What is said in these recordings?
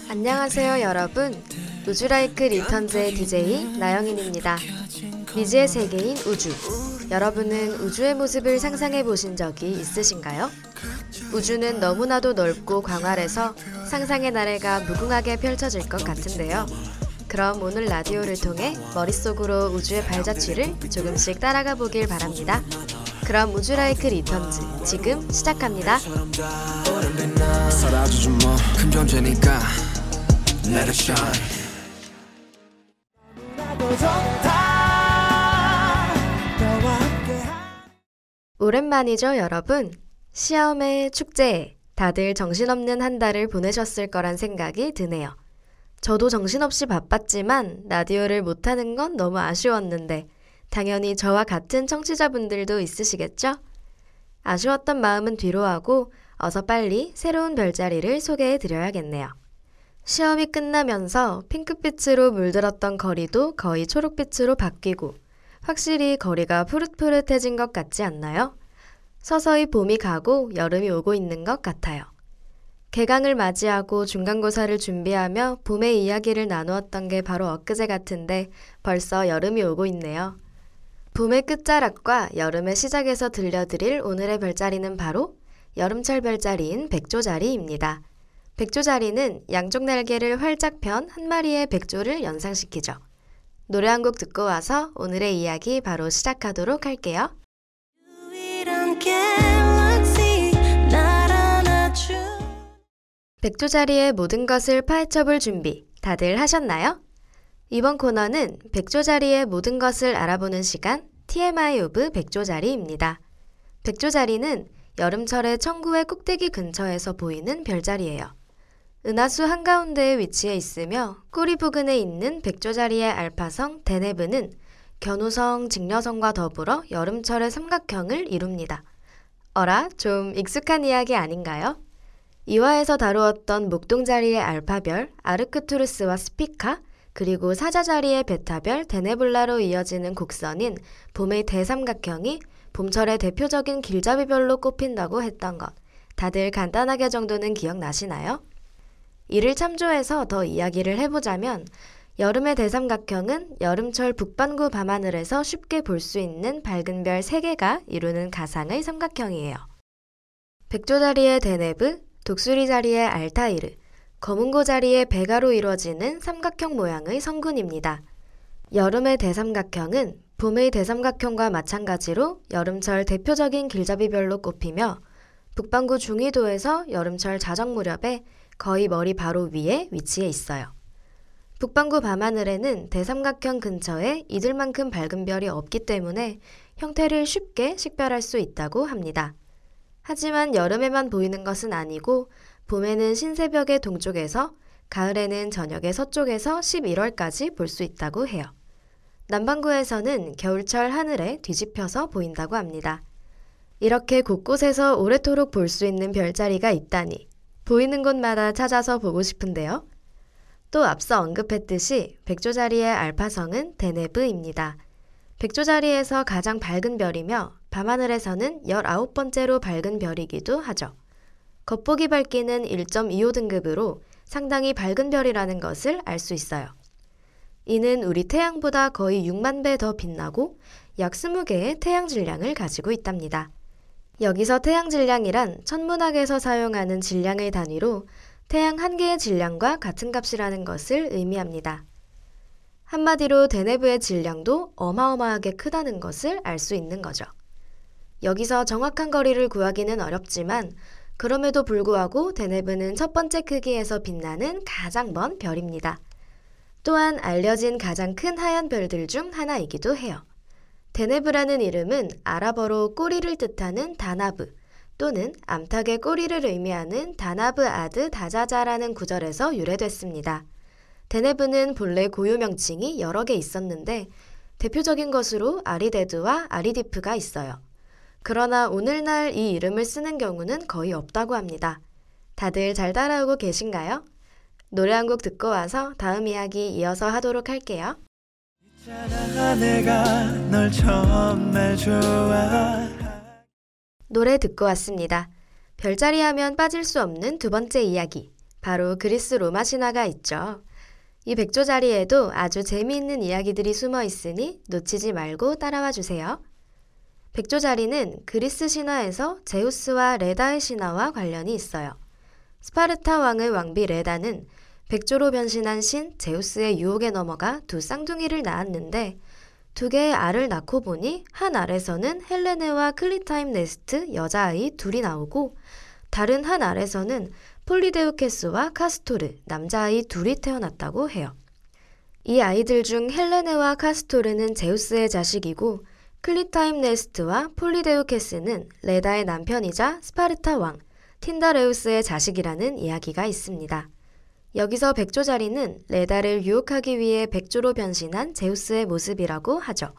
안녕하세요 여러분. 우주라이크 리턴즈의 DJ 나영인입니다. 미지의 세계인 우주. 여러분은 우주의 모습을 상상해 보신 적이 있으신가요? 우주는 너무나도 넓고 광활해서 상상의 나래가 무궁하게 펼쳐질 것 같은데요. 그럼 오늘 라디오를 통해 머릿속으로 우주의 발자취를 조금씩 따라가 보길 바랍니다. 그럼 우주라이크 리턴즈 지금 시작합니다. 오랜만이죠 여러분. 시험에 축제에 다들 정신없는 한 달을 보내셨을 거란 생각이 드네요. 저도 정신없이 바빴지만 라디오를 못하는 건 너무 아쉬웠는데 당연히 저와 같은 청취자분들도 있으시겠죠? 아쉬웠던 마음은 뒤로하고 어서 빨리 새로운 별자리를 소개해드려야겠네요. 시험이 끝나면서 핑크빛으로 물들었던 거리도 거의 초록빛으로 바뀌고 확실히 거리가 푸릇푸릇해진 것 같지 않나요? 서서히 봄이 가고 여름이 오고 있는 것 같아요. 개강을 맞이하고 중간고사를 준비하며 봄의 이야기를 나누었던 게 바로 엊그제 같은데 벌써 여름이 오고 있네요. 봄의 끝자락과 여름의 시작에서 들려드릴 오늘의 별자리는 바로 여름철 별자리인 백조자리입니다. 백조자리는 양쪽 날개를 활짝 편 한 마리의 백조를 연상시키죠. 노래 한 곡 듣고 와서 오늘의 이야기 바로 시작하도록 할게요. 백조자리의 모든 것을 파헤쳐볼 준비 다들 하셨나요? 이번 코너는 백조자리의 모든 것을 알아보는 시간 TMI 오브 백조자리입니다. 백조자리는 여름철에 천구의 꼭대기 근처에서 보이는 별자리예요. 은하수 한가운데에 위치해 있으며 꼬리 부근에 있는 백조자리의 알파성 데네브는 견우성, 직녀성과 더불어 여름철의 삼각형을 이룹니다. 어라? 좀 익숙한 이야기 아닌가요? 2화에서 다루었던 목동자리의 알파별 아르크투루스와 스피카, 그리고 사자자리의 베타별 데네블라로 이어지는 곡선인 봄의 대삼각형이 봄철의 대표적인 길잡이별로 꼽힌다고 했던 것, 다들 간단하게 정도는 기억나시나요? 이를 참조해서 더 이야기를 해보자면 여름의 대삼각형은 여름철 북반구 밤하늘에서 쉽게 볼 수 있는 밝은 별 3개가 이루는 가상의 삼각형이에요. 백조자리의 데네브, 독수리 자리의 알타이르, 거문고 자리의 베가로 이루어지는 삼각형 모양의 성군입니다. 여름의 대삼각형은 봄의 대삼각형과 마찬가지로 여름철 대표적인 길잡이별로 꼽히며 북반구 중위도에서 여름철 자정 무렵에 거의 머리 바로 위에 위치해 있어요. 북반구 밤하늘에는 대삼각형 근처에 이들만큼 밝은 별이 없기 때문에 형태를 쉽게 식별할 수 있다고 합니다. 하지만 여름에만 보이는 것은 아니고 봄에는 신새벽의 동쪽에서, 가을에는 저녁의 서쪽에서 11월까지 볼 수 있다고 해요. 남반구에서는 겨울철 하늘에 뒤집혀서 보인다고 합니다. 이렇게 곳곳에서 오래도록 볼 수 있는 별자리가 있다니 보이는 곳마다 찾아서 보고 싶은데요. 또 앞서 언급했듯이 백조자리의 알파성은 데네브입니다. 백조자리에서 가장 밝은 별이며 밤하늘에서는 19번째로 밝은 별이기도 하죠. 겉보기 밝기는 1.25등급으로 상당히 밝은 별이라는 것을 알 수 있어요. 이는 우리 태양보다 거의 6만 배 더 빛나고 약 20개의 태양 질량을 가지고 있답니다. 여기서 태양 질량이란 천문학에서 사용하는 질량의 단위로 태양 한 개의 질량과 같은 값이라는 것을 의미합니다. 한마디로 데네브의 질량도 어마어마하게 크다는 것을 알 수 있는 거죠. 여기서 정확한 거리를 구하기는 어렵지만 그럼에도 불구하고 데네브는 첫 번째 크기에서 빛나는 가장 먼 별입니다. 또한 알려진 가장 큰 하얀 별들 중 하나이기도 해요. 데네브라는 이름은 아랍어로 꼬리를 뜻하는 다나브 또는 암탉의 꼬리를 의미하는 다나브 아드 다자자라는 구절에서 유래됐습니다. 데네브는 본래 고유 명칭이 여러 개 있었는데 대표적인 것으로 아리데드와 아리디프가 있어요. 그러나 오늘날 이 이름을 쓰는 경우는 거의 없다고 합니다. 다들 잘 따라오고 계신가요? 노래 한 곡 듣고 와서 다음 이야기 이어서 하도록 할게요. 노래 듣고 왔습니다. 별자리 하면 빠질 수 없는 두 번째 이야기, 바로 그리스 로마 신화가 있죠. 이 백조자리에도 아주 재미있는 이야기들이 숨어 있으니 놓치지 말고 따라와 주세요. 백조자리는 그리스 신화에서 제우스와 레다의 신화와 관련이 있어요. 스파르타 왕의 왕비 레다는 백조로 변신한 신 제우스의 유혹에 넘어가 두 쌍둥이를 낳았는데 두 개의 알을 낳고 보니 한 알에서는 헬레네와 클리타임네스트 여자아이 둘이 나오고 다른 한 알에서는 폴리데우케스와 카스토르 남자아이 둘이 태어났다고 해요. 이 아이들 중 헬레네와 카스토르는 제우스의 자식이고 클리타임네스트와 폴리데우케스는 레다의 남편이자 스파르타 왕 틴다레우스의 자식이라는 이야기가 있습니다. 여기서 백조자리는 레다를 유혹하기 위해 백조로 변신한 제우스의 모습이라고 하죠.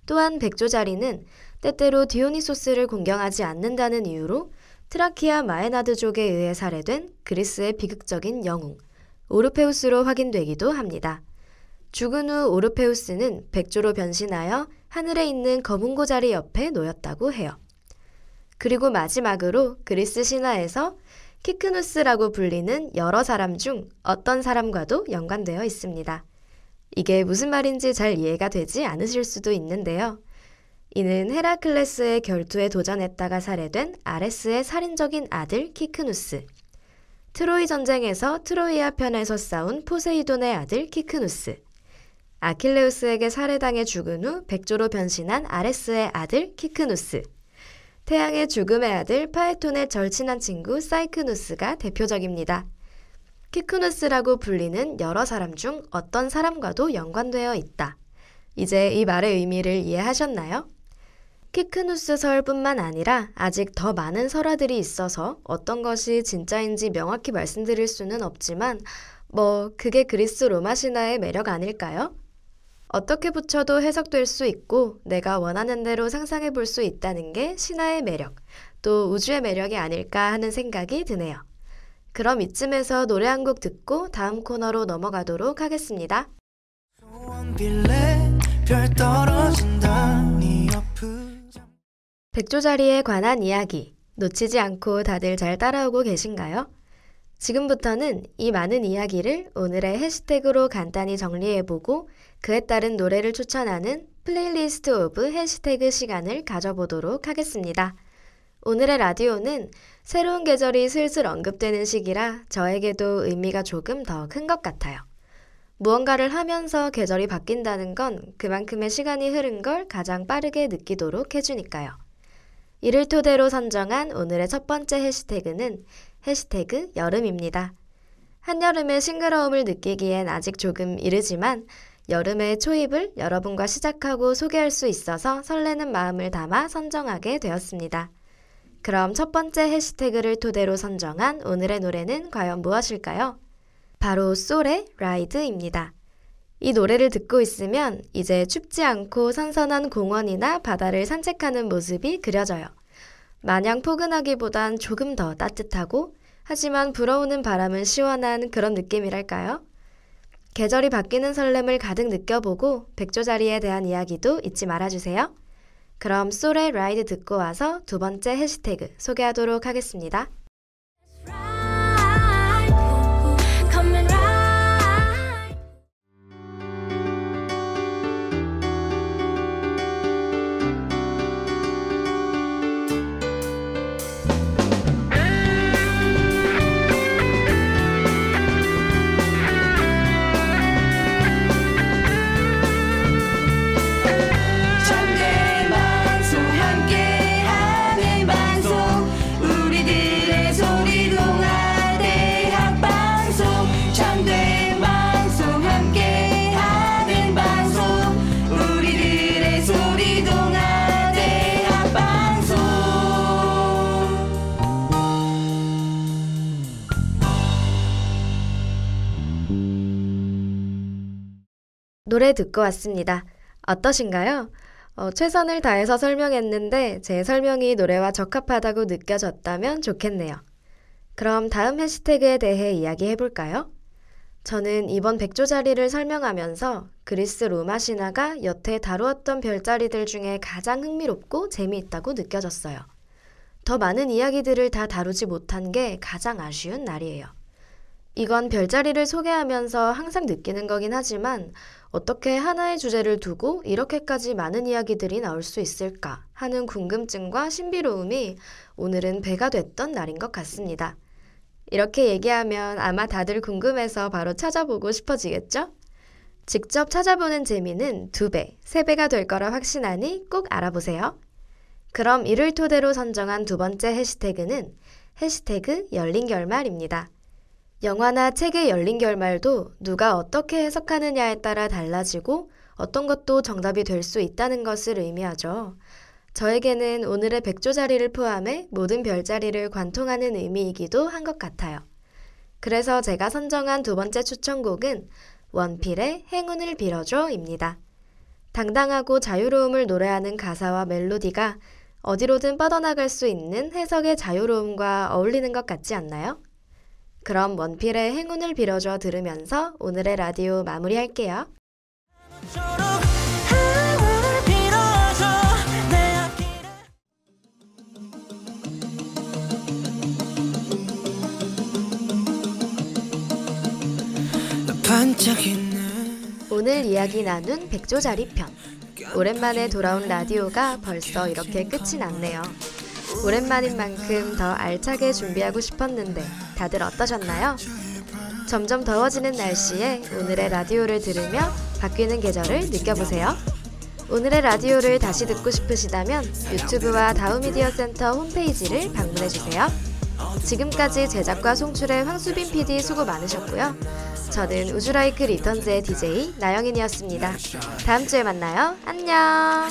또한 백조자리는 때때로 디오니소스를 공경하지 않는다는 이유로 트라키아 마에나드족에 의해 살해된 그리스의 비극적인 영웅 오르페우스로 확인되기도 합니다. 죽은 후 오르페우스는 백조로 변신하여 하늘에 있는 검은 고자리 옆에 놓였다고 해요. 그리고 마지막으로 그리스 신화에서 키크누스라고 불리는 여러 사람 중 어떤 사람과도 연관되어 있습니다. 이게 무슨 말인지 잘 이해가 되지 않으실 수도 있는데요. 이는 헤라클레스의 결투에 도전했다가 살해된 아레스의 살인적인 아들 키크누스, 트로이 전쟁에서 트로이아 편에서 싸운 포세이돈의 아들 키크누스, 아킬레우스에게 살해당해 죽은 후 백조로 변신한 아레스의 아들 키크누스, 태양의 죽음의 아들 파에톤의 절친한 친구 사이크누스가 대표적입니다. 키크누스라고 불리는 여러 사람 중 어떤 사람과도 연관되어 있다. 이제 이 말의 의미를 이해하셨나요? 키크누스 설뿐만 아니라 아직 더 많은 설화들이 있어서 어떤 것이 진짜인지 명확히 말씀드릴 수는 없지만 그게 그리스 로마 신화의 매력 아닐까요? 어떻게 붙여도 해석될 수 있고 내가 원하는 대로 상상해 볼 수 있다는 게 신화의 매력, 또 우주의 매력이 아닐까 하는 생각이 드네요. 그럼 이쯤에서 노래 한 곡 듣고 다음 코너로 넘어가도록 하겠습니다. 백조자리에 관한 이야기 놓치지 않고 다들 잘 따라오고 계신가요? 지금부터는 이 많은 이야기를 오늘의 해시태그로 간단히 정리해보고 그에 따른 노래를 추천하는 플레이리스트 오브 해시태그 시간을 가져보도록 하겠습니다. 오늘의 라디오는 새로운 계절이 슬슬 언급되는 시기라 저에게도 의미가 조금 더 큰 것 같아요. 무언가를 하면서 계절이 바뀐다는 건 그만큼의 시간이 흐른 걸 가장 빠르게 느끼도록 해주니까요. 이를 토대로 선정한 오늘의 첫 번째 해시태그는 해시태그 여름입니다. 한여름의 싱그러움을 느끼기엔 아직 조금 이르지만 여름의 초입을 여러분과 시작하고 소개할 수 있어서 설레는 마음을 담아 선정하게 되었습니다. 그럼 첫 번째 해시태그를 토대로 선정한 오늘의 노래는 과연 무엇일까요? 바로 솔의 라이드입니다. 이 노래를 듣고 있으면 이제 춥지 않고 선선한 공원이나 바다를 산책하는 모습이 그려져요. 마냥 포근하기보단 조금 더 따뜻하고 하지만 불어오는 바람은 시원한 그런 느낌이랄까요? 계절이 바뀌는 설렘을 가득 느껴보고 백조자리에 대한 이야기도 잊지 말아주세요. 그럼 솔의 라이드 듣고 와서 두 번째 해시태그 소개하도록 하겠습니다. 노래 듣고 왔습니다. 어떠신가요? 최선을 다해서 설명했는데 제 설명이 노래와 적합하다고 느껴졌다면 좋겠네요. 그럼 다음 해시태그에 대해 이야기해볼까요? 저는 이번 백조자리를 설명하면서 그리스 로마 신화가 여태 다루었던 별자리들 중에 가장 흥미롭고 재미있다고 느껴졌어요. 더 많은 이야기들을 다 다루지 못한 게 가장 아쉬운 날이에요. 이건 별자리를 소개하면서 항상 느끼는 거긴 하지만 어떻게 하나의 주제를 두고 이렇게까지 많은 이야기들이 나올 수 있을까 하는 궁금증과 신비로움이 오늘은 배가 됐던 날인 것 같습니다. 이렇게 얘기하면 아마 다들 궁금해서 바로 찾아보고 싶어지겠죠? 직접 찾아보는 재미는 2배, 3배가 될 거라 확신하니 꼭 알아보세요. 그럼 이를 토대로 선정한 두 번째 해시태그는 해시태그 열린결말입니다. 영화나 책의 열린 결말도 누가 어떻게 해석하느냐에 따라 달라지고 어떤 것도 정답이 될 수 있다는 것을 의미하죠. 저에게는 오늘의 백조자리를 포함해 모든 별자리를 관통하는 의미이기도 한 것 같아요. 그래서 제가 선정한 두 번째 추천곡은 원필의 행운을 빌어줘입니다. 당당하고 자유로움을 노래하는 가사와 멜로디가 어디로든 뻗어나갈 수 있는 해석의 자유로움과 어울리는 것 같지 않나요? 그럼 원필의 행운을 빌어줘 들으면서 오늘의 라디오 마무리할게요. 오늘 이야기 나눈 백조자리 편. 오랜만에 돌아온 라디오가 벌써 이렇게 끝이 났네요. 오랜만인 만큼 더 알차게 준비하고 싶었는데 다들 어떠셨나요? 점점 더워지는 날씨에 오늘의 라디오를 들으며 바뀌는 계절을 느껴보세요. 오늘의 라디오를 다시 듣고 싶으시다면 유튜브와 다우미디어 센터 홈페이지를 방문해주세요. 지금까지 제작과 송출의 황수빈 PD 수고 많으셨고요. 저는 우주라이크 리턴즈의 DJ 나영인이었습니다. 다음 주에 만나요. 안녕.